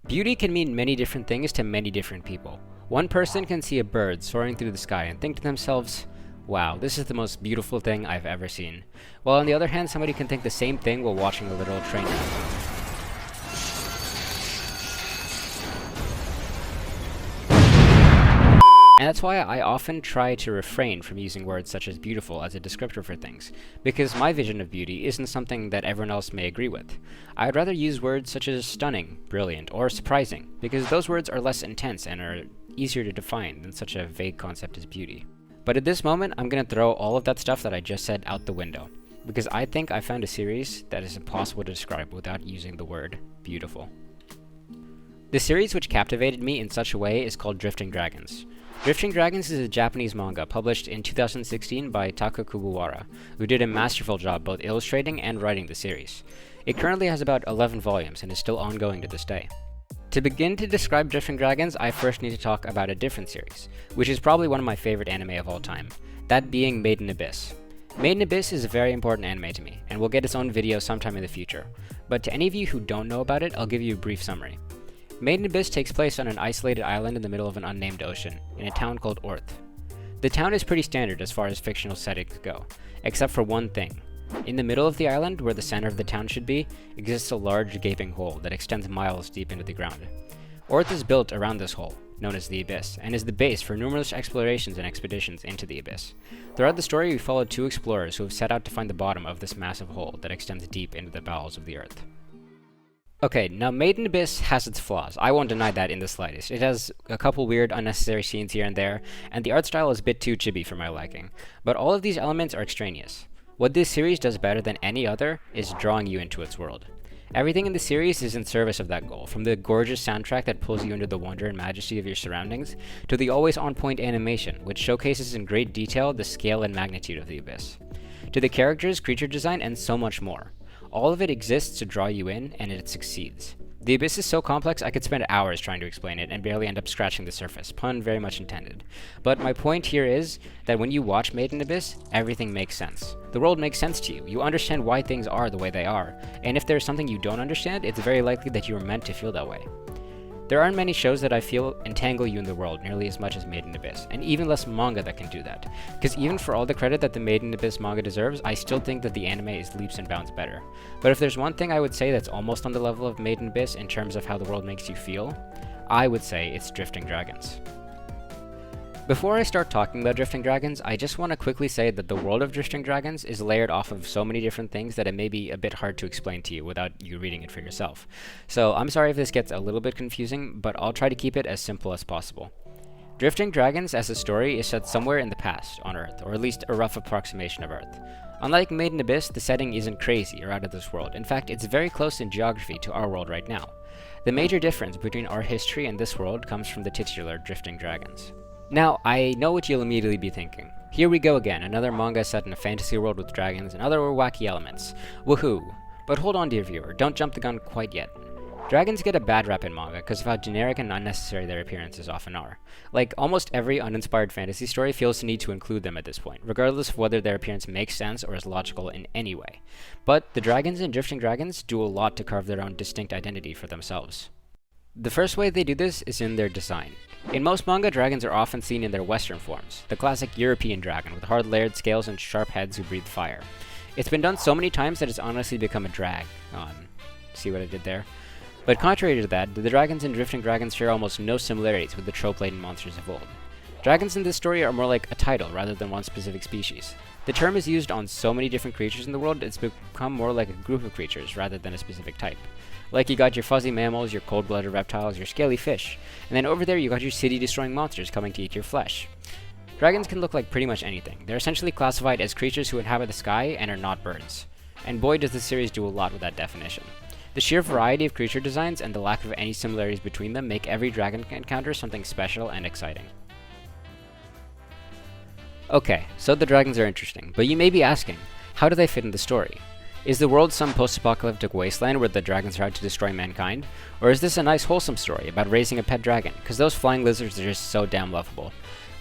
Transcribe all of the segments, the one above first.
Beauty can mean many different things to many different people. One person can see a bird soaring through the sky and think to themselves, wow, this is the most beautiful thing I've ever seen. While on the other hand, somebody can think the same thing while watching a literal train wreck. And that's why I often try to refrain from using words such as beautiful as a descriptor for things, because my vision of beauty isn't something that everyone else may agree with. I'd rather use words such as stunning, brilliant, or surprising, because those words are less intense and are easier to define than such a vague concept as beauty. But at this moment, I'm gonna throw all of that stuff that I just said out the window, because I think I found a series that is impossible to describe without using the word beautiful. The series which captivated me in such a way is called Drifting Dragons. Drifting Dragons is a Japanese manga published in 2016 by Taka Kubuwara, who did a masterful job both illustrating and writing the series. It currently has about 11 volumes and is still ongoing to this day. To begin to describe Drifting Dragons, I first need to talk about a different series, which is probably one of my favorite anime of all time, that being Made in Abyss. Made in Abyss is a very important anime to me, and will get its own video sometime in the future, but to any of you who don't know about it, I'll give you a brief summary. Made in Abyss takes place on an isolated island in the middle of an unnamed ocean, in a town called Orth. The town is pretty standard as far as fictional settings go, except for one thing. In the middle of the island, where the center of the town should be, exists a large gaping hole that extends miles deep into the ground. Orth is built around this hole, known as the Abyss, and is the base for numerous explorations and expeditions into the Abyss. Throughout the story, we follow two explorers who have set out to find the bottom of this massive hole that extends deep into the bowels of the earth. Okay, now Made in Abyss has its flaws. I won't deny that in the slightest. It has a couple weird, unnecessary scenes here and there, and the art style is a bit too chibi for my liking. But all of these elements are extraneous. What this series does better than any other is drawing you into its world. Everything in the series is in service of that goal, from the gorgeous soundtrack that pulls you into the wonder and majesty of your surroundings, to the always on-point animation, which showcases in great detail the scale and magnitude of the Abyss, to the characters, creature design, and so much more. All of it exists to draw you in, and it succeeds. The Abyss is so complex I could spend hours trying to explain it and barely end up scratching the surface, pun very much intended. But my point here is that when you watch Made in Abyss, everything makes sense. The world makes sense to you, you understand why things are the way they are, and if there's something you don't understand, it's very likely that you were meant to feel that way. There aren't many shows that I feel entangle you in the world nearly as much as Made in Abyss, and even less manga that can do that. Because even for all the credit that the Made in Abyss manga deserves, I still think that the anime is leaps and bounds better. But if there's one thing I would say that's almost on the level of Made in Abyss in terms of how the world makes you feel, I would say it's Drifting Dragons. Before I start talking about Drifting Dragons, I just want to quickly say that the world of Drifting Dragons is layered off of so many different things that it may be a bit hard to explain to you without you reading it for yourself. So I'm sorry if this gets a little bit confusing, but I'll try to keep it as simple as possible. Drifting Dragons as a story is set somewhere in the past on Earth, or at least a rough approximation of Earth. Unlike Made in Abyss, the setting isn't crazy or out of this world. In fact, it's very close in geography to our world right now. The major difference between our history and this world comes from the titular Drifting Dragons. Now, I know what you'll immediately be thinking. Here we go again, another manga set in a fantasy world with dragons and other wacky elements. Woohoo! But hold on, dear viewer, don't jump the gun quite yet. Dragons get a bad rap in manga because of how generic and unnecessary their appearances often are. Like, almost every uninspired fantasy story feels the need to include them at this point, regardless of whether their appearance makes sense or is logical in any way. But the dragons in Drifting Dragons do a lot to carve their own distinct identity for themselves. The first way they do this is in their design. In most manga, dragons are often seen in their Western forms, the classic European dragon with hard layered scales and sharp heads who breathe fire. It's been done so many times that it's honestly become a drag on. See what I did there? But contrary to that, the dragons in Drifting Dragons share almost no similarities with the trope-laden monsters of old. Dragons in this story are more like a title rather than one specific species. The term is used on so many different creatures in the world, it's become more like a group of creatures rather than a specific type. Like you got your fuzzy mammals, your cold-blooded reptiles, your scaly fish, and then over there you got your city-destroying monsters coming to eat your flesh. Dragons can look like pretty much anything. They're essentially classified as creatures who inhabit the sky and are not birds. And boy does this series do a lot with that definition. The sheer variety of creature designs and the lack of any similarities between them make every dragon encounter something special and exciting. Okay, so the dragons are interesting, but you may be asking, how do they fit in the story? Is the world some post-apocalyptic wasteland where the dragons are out to destroy mankind? Or is this a nice wholesome story about raising a pet dragon? Because those flying lizards are just so damn lovable.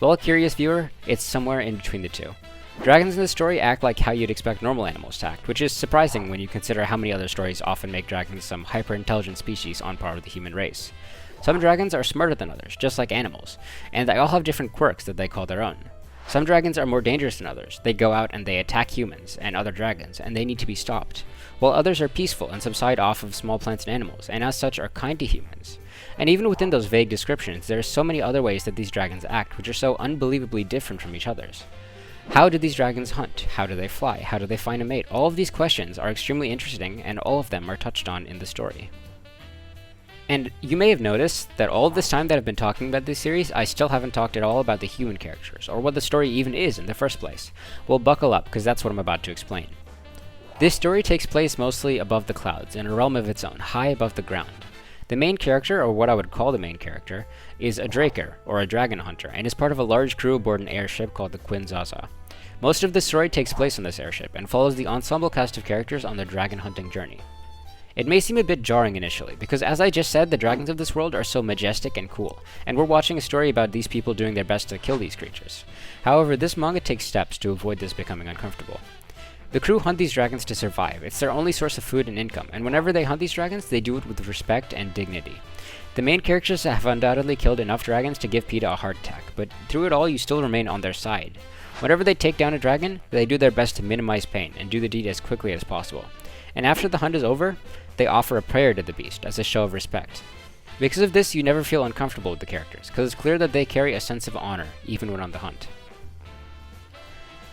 Well, curious viewer, it's somewhere in between the two. Dragons in this story act like how you'd expect normal animals to act, which is surprising when you consider how many other stories often make dragons some hyper-intelligent species on par with the human race. Some dragons are smarter than others, just like animals, and they all have different quirks that they call their own. Some dragons are more dangerous than others. They go out and they attack humans and other dragons, and they need to be stopped. While others are peaceful and subside off of small plants and animals, and as such are kind to humans. And even within those vague descriptions, there are so many other ways that these dragons act, which are so unbelievably different from each other's. How do these dragons hunt? How do they fly? How do they find a mate? All of these questions are extremely interesting, and all of them are touched on in the story. And you may have noticed that all of this time that I've been talking about this series, I still haven't talked at all about the human characters, or what the story even is in the first place. Well, buckle up, because that's what I'm about to explain. This story takes place mostly above the clouds, in a realm of its own, high above the ground. The main character, or what I would call the main character, is a draker, or a dragon hunter, and is part of a large crew aboard an airship called the Queen Zaza. Most of the story takes place on this airship, and follows the ensemble cast of characters on their dragon hunting journey. It may seem a bit jarring initially, because as I just said, the dragons of this world are so majestic and cool, and we're watching a story about these people doing their best to kill these creatures. However, this manga takes steps to avoid this becoming uncomfortable. The crew hunt these dragons to survive. It's their only source of food and income, and whenever they hunt these dragons, they do it with respect and dignity. The main characters have undoubtedly killed enough dragons to give PETA a heart attack, but through it all you still remain on their side. Whenever they take down a dragon, they do their best to minimize pain and do the deed as quickly as possible. And after the hunt is over, they offer a prayer to the beast as a show of respect. Because of this, you never feel uncomfortable with the characters, because it's clear that they carry a sense of honor, even when on the hunt.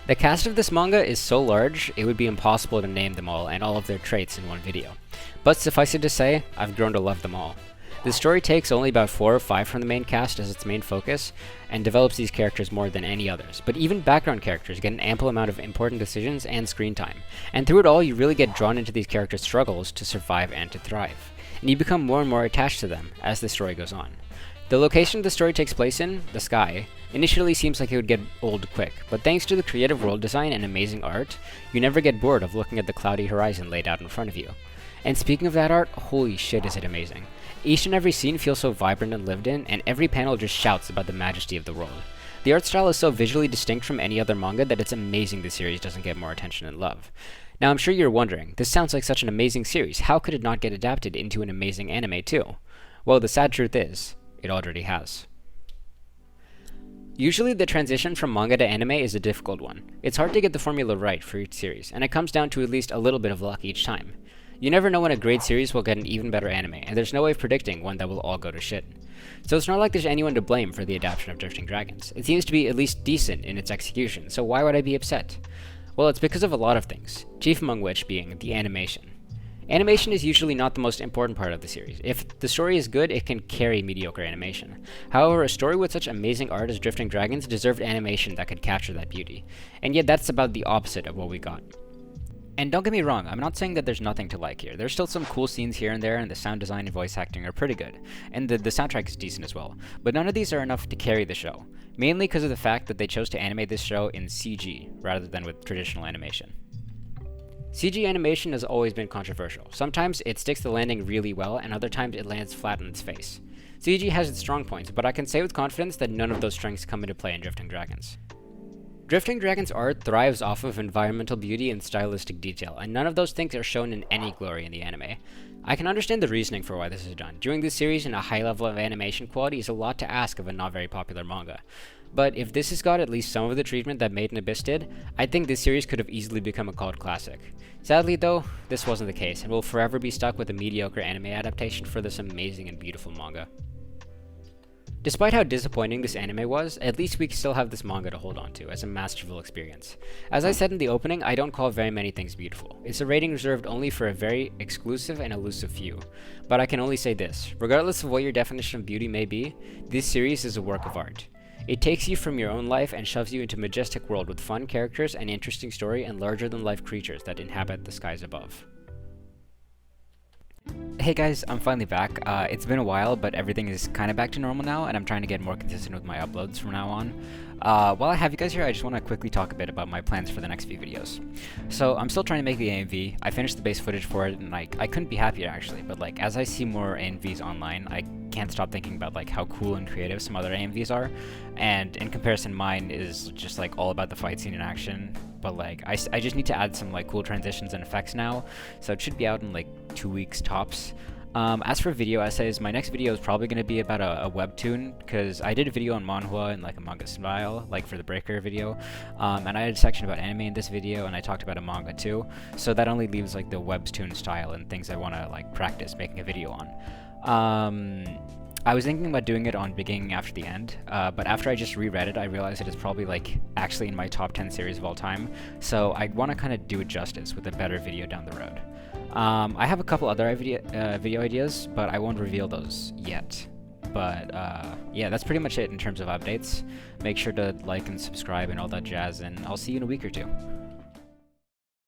The cast of this manga is so large, it would be impossible to name them all and all of their traits in one video. But suffice it to say, I've grown to love them all. The story takes only about 4 or 5 from the main cast as its main focus, and develops these characters more than any others, but even background characters get an ample amount of important decisions and screen time, and through it all you really get drawn into these characters' struggles to survive and to thrive, and you become more and more attached to them as the story goes on. The location the story takes place in, the sky, initially seems like it would get old quick, but thanks to the creative world design and amazing art, you never get bored of looking at the cloudy horizon laid out in front of you. And speaking of that art, holy shit is it amazing. Each and every scene feels so vibrant and lived in, and every panel just shouts about the majesty of the world. The art style is so visually distinct from any other manga that it's amazing the series doesn't get more attention and love. Now I'm sure you're wondering, this sounds like such an amazing series, how could it not get adapted into an amazing anime too? Well, the sad truth is, it already has. Usually the transition from manga to anime is a difficult one. It's hard to get the formula right for each series, and it comes down to at least a little bit of luck each time. You never know when a great series will get an even better anime, and there's no way of predicting one that will all go to shit. So it's not like there's anyone to blame for the adaptation of Drifting Dragons. It seems to be at least decent in its execution, so why would I be upset? Well, it's because of a lot of things, chief among which being the animation. Animation is usually not the most important part of the series. If the story is good, it can carry mediocre animation. However, a story with such amazing art as Drifting Dragons deserved animation that could capture that beauty. And yet that's about the opposite of what we got. And don't get me wrong, I'm not saying that there's nothing to like here. There's still some cool scenes here and there, and the sound design and voice acting are pretty good. And the soundtrack is decent as well. But none of these are enough to carry the show. Mainly because of the fact that they chose to animate this show in CG, rather than with traditional animation. CG animation has always been controversial. Sometimes it sticks the landing really well, and other times it lands flat on its face. CG has its strong points, but I can say with confidence that none of those strengths come into play in Drifting Dragons. Drifting Dragons' art thrives off of environmental beauty and stylistic detail, and none of those things are shown in any glory in the anime. I can understand the reasoning for why this is done. Doing this series in a high level of animation quality is a lot to ask of a not very popular manga. But if this has got at least some of the treatment that Made in Abyss did, I think this series could have easily become a cult classic. Sadly though, this wasn't the case, and we'll forever be stuck with a mediocre anime adaptation for this amazing and beautiful manga. Despite how disappointing this anime was, at least we still have this manga to hold on to as a masterful experience. As I said in the opening, I don't call very many things beautiful. It's a rating reserved only for a very exclusive and elusive few. But I can only say this, regardless of what your definition of beauty may be, this series is a work of art. It takes you from your own life and shoves you into a majestic world with fun characters, an interesting story, and larger-than-life creatures that inhabit the skies above. Hey guys, I'm finally back. It's been a while, but everything is kind of back to normal now, and I'm trying to get more consistent with my uploads from now on. While I have you guys here, I just want to quickly talk a bit about my plans for the next few videos. So, I'm still trying to make the AMV. I finished the base footage for it, and like, I couldn't be happier actually, but like, as I see more AMVs online, I can't stop thinking about like how cool and creative some other AMVs are, and in comparison, mine is just like all about the fight scene in action. But like, I just need to add some like cool transitions and effects now, so it should be out in like 2 weeks tops. As for video essays, my next video is probably going to be about a webtoon, because I did a video on manhwa in like a manga style, like for the Breaker video, and I had a section about anime in this video, and I talked about a manga too, so that only leaves like the webtoon style and things I want to like practice making a video on. I was thinking about doing it on beginning after the end, but after I just reread it, I realized it is probably like actually in my top 10 series of all time, so I want to kind of do it justice with a better video down the road. I have a couple other video ideas, but I won't reveal those yet. But yeah, that's pretty much it in terms of updates. Make sure to like and subscribe and all that jazz, and I'll see you in a week or two.